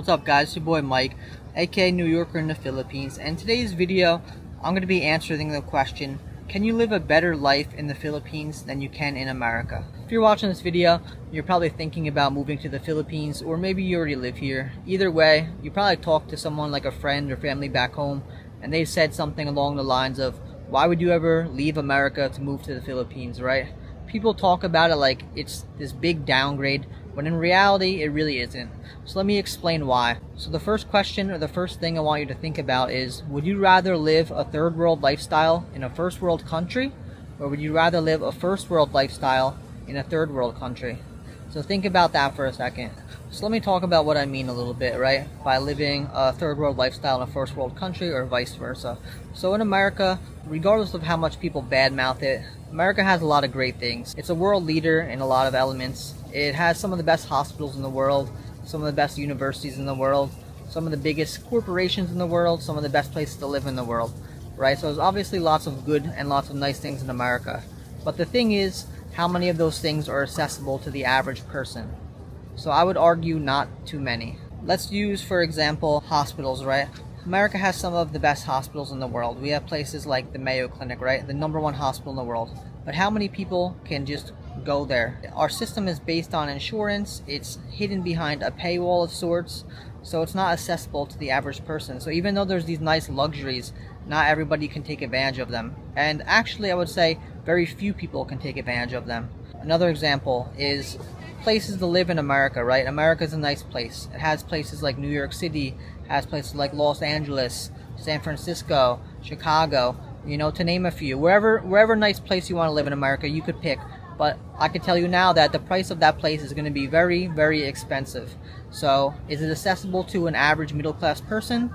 What's up guys, it's your boy Mike, aka New Yorker in the Philippines, and in today's video I'm going to be answering the question, can you live a better life in the Philippines than you can in America? If you're watching this video, you're probably thinking about moving to the Philippines, or maybe you already live here. Either way, you probably talked to someone like a friend or family back home, and they said something along the lines of, why would you ever leave America to move to the Philippines, right? People talk about it like it's this big downgrade, when in reality it really isn't. So let me explain why. So the first question, or the first thing I want you to think about is, would you rather live a third world lifestyle in a first world country, or would you rather live a first world lifestyle in a third world country? So think about that for a second. So let me talk about what I mean a little bit, right? By living a third world lifestyle in a first world country, or vice versa. So in America, regardless of how much people badmouth it, America has a lot of great things. It's a world leader in a lot of elements. It has some of the best hospitals in the world, some of the best universities in the world, some of the biggest corporations in the world, some of the best places to live in the world, right? So there's obviously lots of good and lots of nice things in America. But the thing is, how many of those things are accessible to the average person? So I would argue not too many. Let's use, for example, hospitals, right? America has some of the best hospitals in the world. We have places like the Mayo Clinic, right? The #1 hospital in the world. But how many people can just go there? Our system is based on insurance. It's hidden behind a paywall of sorts. So it's not accessible to the average person. So even though there's these nice luxuries, not everybody can take advantage of them. And actually, I would say very few people can take advantage of them. Another example is places to live in America, right? America's a nice place. It has places like New York City, has places like Los Angeles, San Francisco, Chicago, you know, to name a few. Wherever nice place you want to live in America, you could pick. But I can tell you now that the price of that place is going to be very, very expensive. So is it accessible to an average middle class person?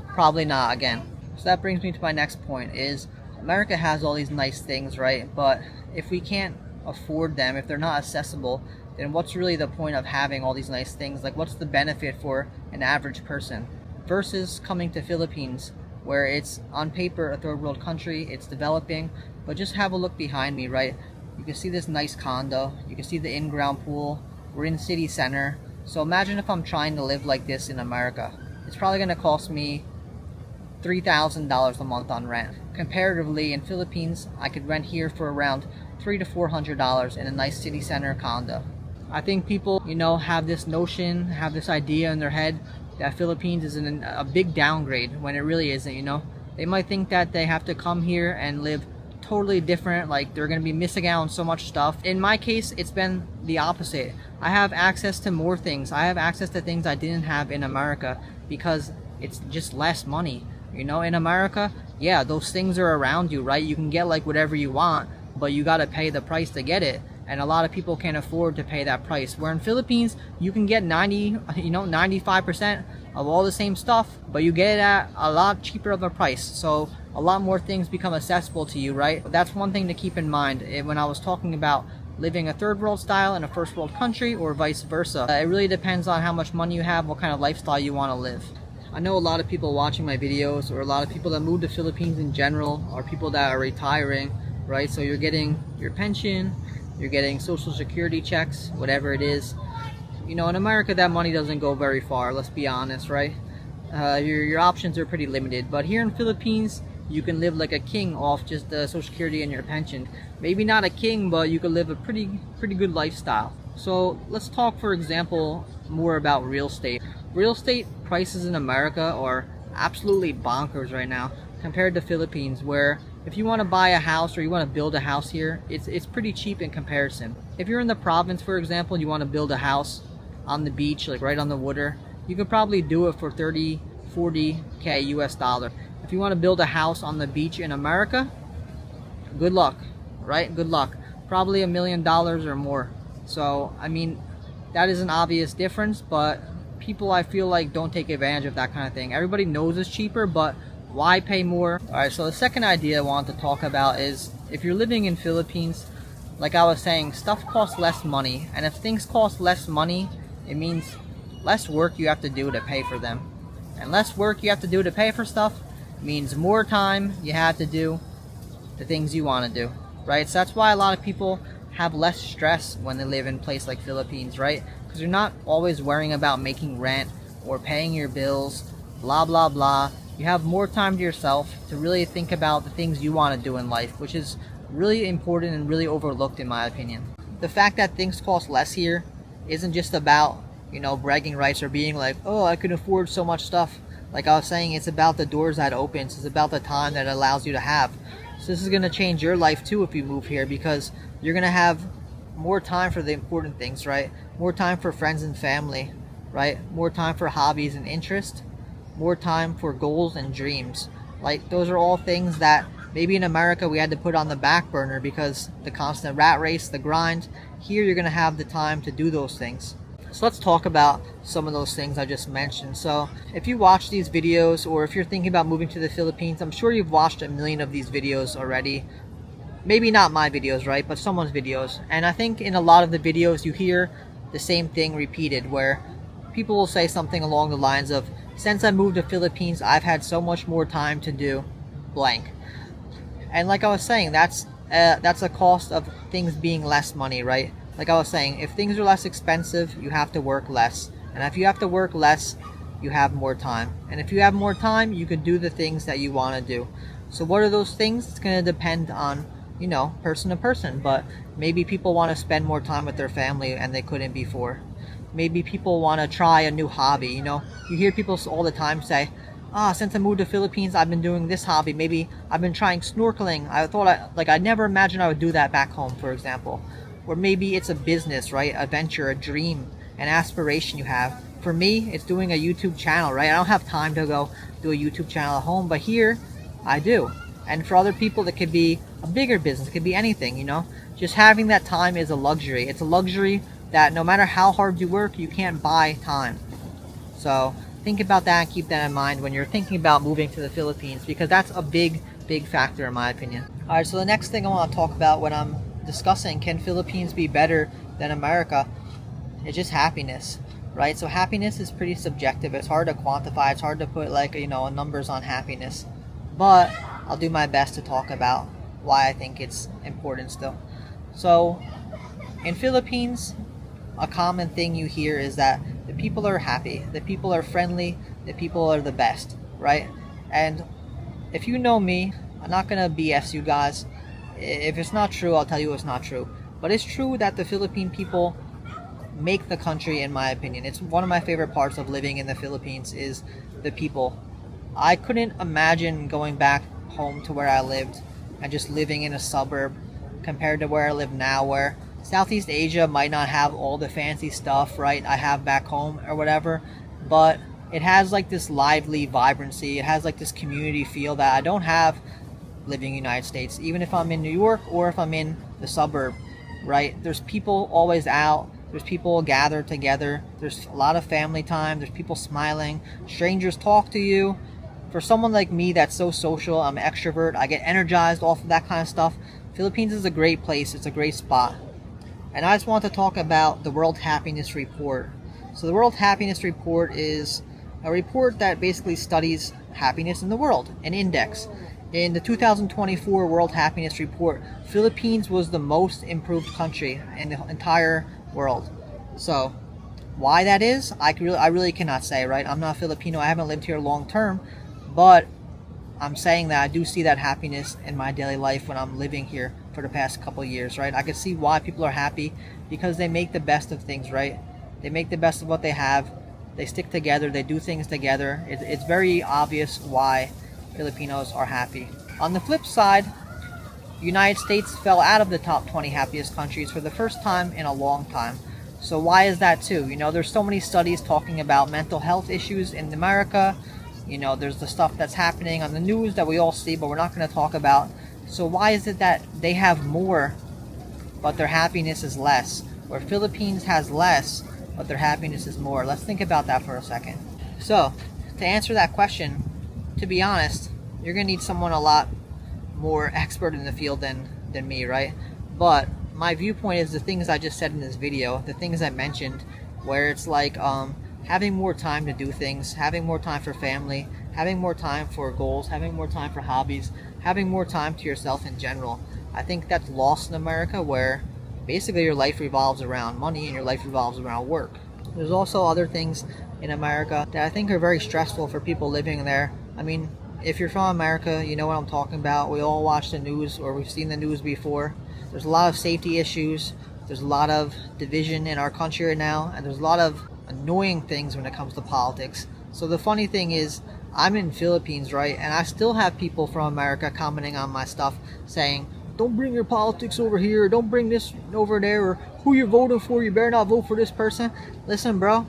Probably not, again. So that brings me to my next point is, America has all these nice things, right? But if we can't afford them, if they're not accessible, then what's really the point of having all these nice things? Like, what's the benefit for an average person? Versus coming to Philippines, where it's on paper a third world country, it's developing, but just have a look behind me, right? You can see this nice condo, you can see the in-ground pool, we're in city center. So imagine if I'm trying to live like this in America. It's probably going to cost me $3,000 a month on rent. Comparatively, in Philippines, I could rent here for around $300 to $400 in a nice city center condo. I think people, you know, have this notion, have this idea in their head that Philippines is a big downgrade, when it really isn't, you know. They might think that they have to come here and live totally different, like they're going to be missing out on so much stuff. In my case, it's been the opposite. I have access to more things. I have access to things I didn't have in America because it's just less money. You know, in America, yeah, those things are around you, right? You can get like whatever you want, but you got to pay the price to get it. And a lot of people can't afford to pay that price. Where in Philippines, you can get 95% of all the same stuff, but you get it at a lot cheaper of a price. So a lot more things become accessible to you, right? That's one thing to keep in mind when I was talking about living a third world style in a first world country, or vice versa. It really depends on how much money you have, what kind of lifestyle you want to live. I know a lot of people watching my videos, or a lot of people that move to Philippines in general, are people that are retiring, right? So you're getting your pension, you're getting social security checks, whatever it is. You know, in America, that money doesn't go very far, let's be honest, right? Your options are pretty limited. But here in Philippines, you can live like a king off just the social security and your pension. Maybe not a king, but you can live a pretty good lifestyle. So let's talk, for example, more about real estate. Real estate prices in America are absolutely bonkers right now compared to Philippines, where if you want to buy a house or you want to build a house here, it's pretty cheap in comparison. If you're in the province, for example, and you want to build a house on the beach, like right on the water, you could probably do it for 30, 40K US dollar. If you want to build a house on the beach in America, good luck, right? Good luck. Probably $1 million or more. So, I mean, that is an obvious difference, but people, I feel like, don't take advantage of that kind of thing. Everybody knows it's cheaper, but why pay more? Alright, so the second idea I wanted to talk about is, if you're living in Philippines, like I was saying, stuff costs less money. And if things cost less money, it means less work you have to do to pay for them. And less work you have to do to pay for stuff means more time you have to do the things you want to do, right? So that's why a lot of people have less stress when they live in a place like Philippines, right? Because you're not always worrying about making rent or paying your bills, blah blah blah. You have more time to yourself to really think about the things you want to do in life, which is really important and really overlooked in my opinion. The fact that things cost less here isn't just about, bragging rights or being like, oh, I can afford so much stuff. Like I was saying, it's about the doors that opens. It's about the time that it allows you to have. So this is going to change your life too if you move here, because you're going to have more time for the important things, right? More time for friends and family, right? More time for hobbies and interests. More time for goals and dreams. Like, those are all things that maybe in America we had to put on the back burner because the constant rat race, the grind. Here you're going to have the time to do those things. So let's talk about some of those things I just mentioned. So if you watch these videos, or if you're thinking about moving to the Philippines, I'm sure you've watched a million of these videos already. Maybe not my videos, right? But someone's videos. And I think in a lot of the videos you hear the same thing repeated, where people will say something along the lines of, since I moved to Philippines, I've had so much more time to do blank. And like I was saying, that's a cost of things being less money, right? Like I was saying, if things are less expensive, you have to work less. And if you have to work less, you have more time. And if you have more time, you can do the things that you want to do. So what are those things? It's going to depend on, person to person. But maybe people want to spend more time with their family and they couldn't before. Maybe people want to try a new hobby. You hear people all the time say, since I moved to Philippines, I've been doing this hobby. Maybe I've been trying snorkeling. I never imagined I would do that back home, for example. Or maybe it's a business, right? A venture, a dream, an aspiration you have. For me, it's doing a YouTube channel, right? I don't have time to go do a YouTube channel at home, but here I do. And for other people, it could be a bigger business. It could be anything, Just having that time is a luxury. It's a luxury that no matter how hard you work, you can't buy time. So think about that and keep that in mind when you're thinking about moving to the Philippines, because that's a big factor in my opinion. Alright, so the next thing I want to talk about when I'm discussing can Philippines be better than America, is just happiness, right? So happiness is pretty subjective. It's hard to quantify. It's hard to put numbers on happiness. But I'll do my best to talk about why I think it's important still. So in Philippines, a common thing you hear is that the people are happy, the people are friendly, the people are the best, right? And if you know me, I'm not gonna BS you guys. If it's not true, I'll tell you it's not true. But it's true that the Philippine people make the country, in my opinion. It's one of my favorite parts of living in the Philippines is the people. I couldn't imagine going back home to where I lived and just living in a suburb compared to where I live now, where Southeast Asia might not have all the fancy stuff, right, I have back home or whatever, but it has like this lively vibrancy. It has like this community feel that I don't have living in the United States. Even if I'm in New York or if I'm in the suburb, right, there's people always out. There's people gathered together. There's a lot of family time. There's people smiling. Strangers talk to you. For someone like me that's so social, I'm an extrovert, I get energized off of that kind of stuff. Philippines is a great place. It's a great spot. And I just want to talk about the World Happiness Report. So the World Happiness Report is a report that basically studies happiness in the world, an index. In the 2024 World Happiness Report, Philippines was the most improved country in the entire world. So why that is, I really cannot say, right? I'm not Filipino. I haven't lived here long term, but I'm saying that I do see that happiness in my daily life when I'm living here for the past couple years, right? I can see why people are happy, because they make the best of things, right? They make the best of what they have. They stick together. They do things together. It's very obvious why Filipinos are happy. On the flip side, United States fell out of the top 20 happiest countries for the first time in a long time. So why is that too? There's so many studies talking about mental health issues in America. There's the stuff that's happening on the news that we all see, but we're not going to talk about. So why is it that they have more, but their happiness is less? Or Philippines has less, but their happiness is more? Let's think about that for a second. So, to answer that question, to be honest, you're going to need someone a lot more expert in the field than me, right? But my viewpoint is the things I just said in this video, the things I mentioned, where it's like having more time to do things, having more time for family, having more time for goals, having more time for hobbies, having more time to yourself in general. I think that's lost in America, where basically your life revolves around money and your life revolves around work. There's also other things in America that I think are very stressful for people living there. I mean, if you're from America, you know what I'm talking about. We all watch the news, or we've seen the news before. There's a lot of safety issues. There's a lot of division in our country right now, and there's a lot of annoying things when it comes to politics. So the funny thing is, I'm in Philippines, right? And I still have people from America commenting on my stuff saying, don't bring your politics over here, don't bring this over there, or who you're voting for, you better not vote for this person. Listen, bro,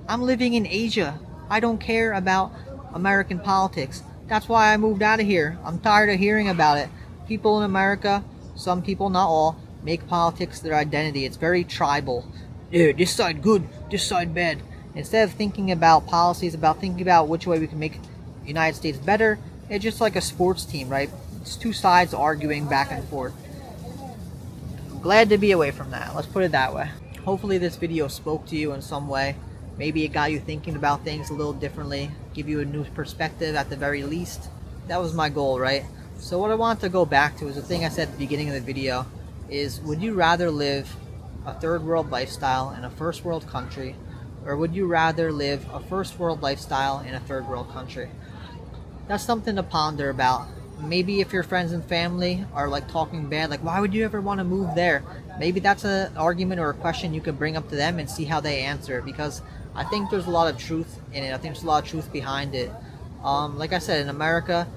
I'm living in Asia. I don't care about American politics. That's why I moved out of here. I'm tired of hearing about it. People in America, some people, not all, make politics their identity. It's very tribal. Yeah, this side good, this side bad. Instead of thinking about policies, about thinking about which way we can make the United States better, it's just like a sports team, right? It's two sides arguing back and forth. I'm glad to be away from that. Let's put it that way. Hopefully this video spoke to you in some way. Maybe it got you thinking about things a little differently, give you a new perspective at the very least. That was my goal, right? So what I want to go back to is the thing I said at the beginning of the video is, would you rather live a third world lifestyle in a first world country, or would you rather live a first world lifestyle in a third world country? That's something to ponder about. Maybe if your friends and family are like talking bad, like why would you ever want to move there? Maybe that's an argument or a question you could bring up to them and see how they answer it, because I think there's a lot of truth in it. I think there's a lot of truth behind it. Like I said, in America,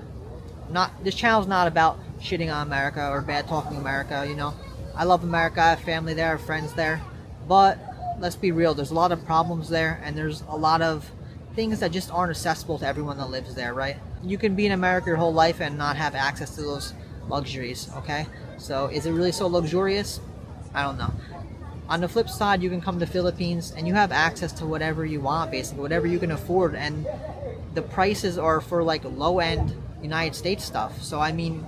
this channel's not about shitting on America or bad talking America, you know. I love America, I have family there, I have friends there, but let's be real, there's a lot of problems there, and there's a lot of things that just aren't accessible to everyone that lives there, right? You can be in America your whole life and not have access to those luxuries, okay? So is it really so luxurious? I don't know. On the flip side, you can come to the Philippines and you have access to whatever you want, basically, whatever you can afford, and the prices are for like low-end United States stuff. So I mean,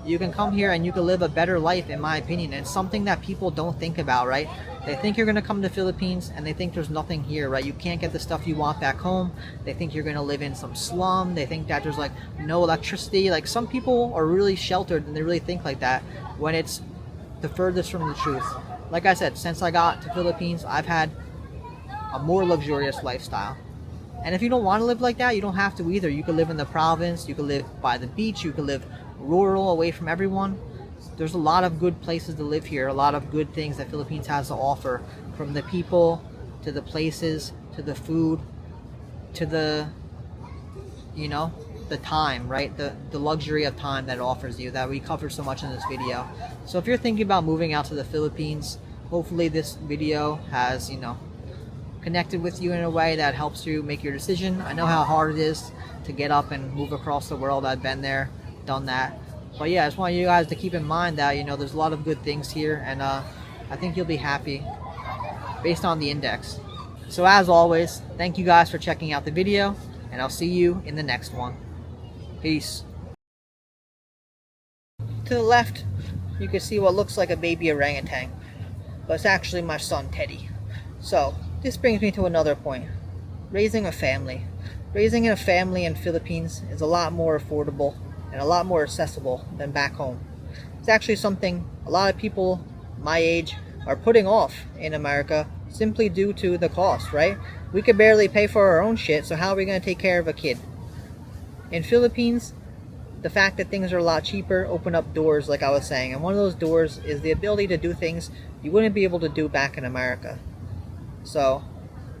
you can come here and you can live a better life, in my opinion. It's something that people don't think about, right? They think you're going to come to the Philippines and they think there's nothing here, right? You can't get the stuff you want back home. They think you're going to live in some slum. They think that there's like no electricity. Like, some people are really sheltered and they really think like that, when it's the furthest from the truth. Like I said, since I got to Philippines, I've had a more luxurious lifestyle. And if you don't want to live like that, you don't have to either. You could live in the province, you could live by the beach, you could live rural, away from everyone. There's a lot of good places to live here, a lot of good things that Philippines has to offer, from the people to the places to the food to the, you know, the time, right? The luxury of time that it offers you, that we covered so much in this video. So if you're thinking about moving out to the Philippines, hopefully this video has, you know, connected with you in a way that helps you make your decision. I know how hard it is to get up and move across the world. I've been there, done that. But yeah, I just want you guys to keep in mind that, you know, there's a lot of good things here, and I think you'll be happy based on the index. So as always, thank you guys for checking out the video, and I'll see you in the next one. Peace. To the left, you can see what looks like a baby orangutan, but it's actually my son Teddy. So this brings me to another point. Raising a family. Raising a family in Philippines is a lot more affordable and a lot more accessible than back home. It's actually something a lot of people my age are putting off in America, simply due to the cost, right? We could barely pay for our own shit, so how are we going to take care of a kid? In Philippines, the fact that things are a lot cheaper open up doors, like I was saying, and one of those doors is the ability to do things you wouldn't be able to do back in America. So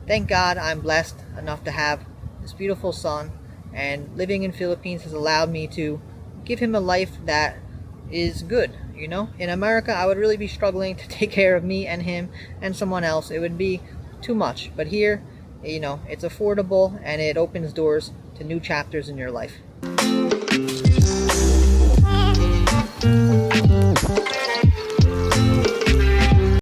thank God I'm blessed enough to have this beautiful son, and living in Philippines has allowed me to give him a life that is good, you know? In America, I would really be struggling to take care of me and him and someone else. It would be too much. But here, you know, it's affordable and it opens doors to new chapters in your life.